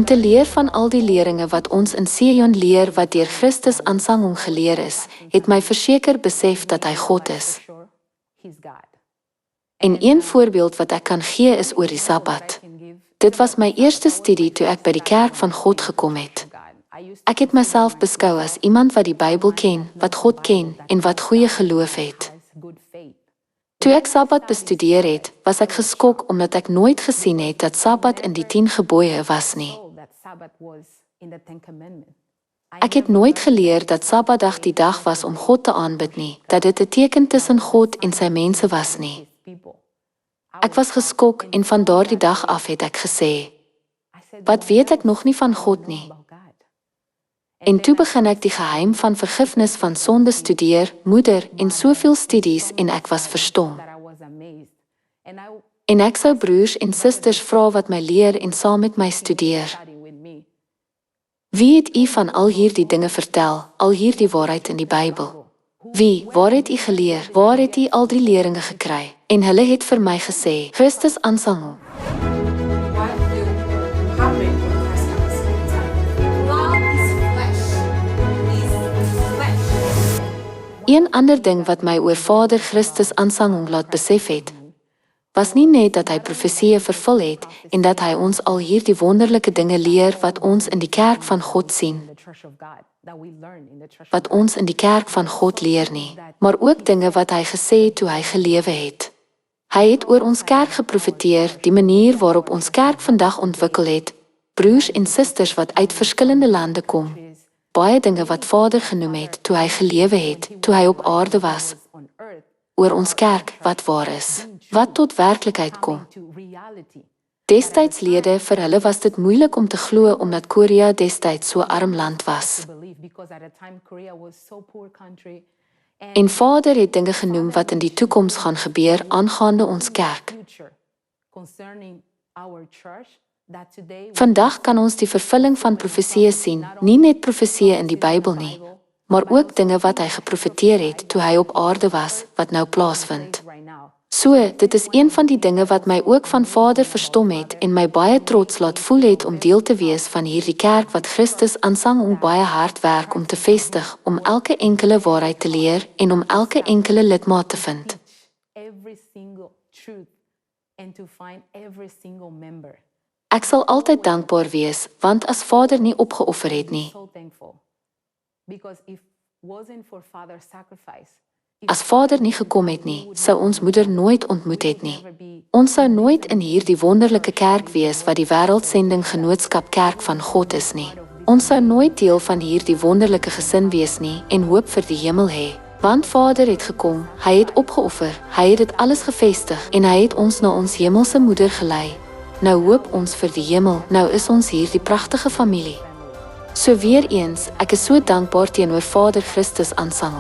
Om te leer van al die leringe wat ons in Sion leer wat deur Christus aansang geleer is, het my verseker besef dat hy God is. En een voorbeeld wat ek kan gee is oor die Sabbat. Dit was my eerste studie toe ek by die kerk van God gekom het. Ek het myself beskou as iemand wat die Bybel ken, wat God ken en wat goeie geloof het. Toe ek Sabbat bestudeer het, was ek geskok omdat ek nooit gesien het dat Sabbat in die 10 gebooie was nie. Ek het nooit geleer dat Sabbatdag die dag was om God te aanbid nie, dat dit 'n teken tussen God en sy mense was nie. Ek was geskok en van daardie dag af het ek gesê, wat weet ek nog nie van God nie? En toe begin ek die geheim van vergifnis van sonde studeer, moeder en soveel studies en ek was verstom. En ek sou broers en susters vra wat my leer en saam met my studeer. Wie het u van al hierdie dinge vertel, al hierdie waarheid in die Bybel? Wie, waar het u geleer, waar het u al die leringe gekry? En hulle het vir my gesê, Christus aansang. Een ander ding wat my oor Vader Christus aansang laat besef het, was nie net dat hy profesieë vervul het en dat hy ons al hierdie wonderlike dinge leer wat ons in die kerk van God sien, wat ons in die kerk van God leer nie, maar ook dinge wat hy gesê het toe hy gelewe het. Hy het oor ons kerk geprofeteer, die manier waarop ons kerk vandag ontwikkel het, broers en susters wat uit verskillende lande kom, baie dinge wat Vader genoem het toe hy gelewe het, toe hy op aarde was, oor ons kerk wat waar is, wat tot werklikheid kom. Destydslede vir hulle was dit moeilik om te glo omdat Korea destyds so arm land was. En Vader het dinge genoem wat in die toekoms gaan gebeur aangaande ons kerk. Vandag kan ons die vervulling van profesieë sien, nie net profesieë in die Bybel nie, maar ook dinge wat hy geprofeteer het toe hy op aarde was, wat nou plaasvind. So, dit is een van die dinge wat my ook van Vader verstom het en my baie trots laat voel het om deel te wees van hierdie kerk wat Christus aansang om baie hard werk om te vestig, om elke enkele waarheid te leer en om elke enkele lidmaat te vind. Ek sal altyd dankbaar wees, want as Vader nie opgeoffer het nie, as Vader nie gekom het nie, sou ons moeder nooit ontmoet het nie. Ons sou nooit in hierdie wonderlike kerk wees wat die wêreldsending genootskap kerk van God is nie. Ons sou nooit deel van hierdie wonderlike gesin wees nie en hoop vir die hemel hê. Want Vader het gekom, hy het opgeoffer, hy het dit alles gevestig en hy het ons na ons hemelse moeder gelei. Nou hoop ons vir die hemel, nou is ons hier die pragtige familie. So weer eens, ek is so dankbaar teenoor Vader Christus aansang.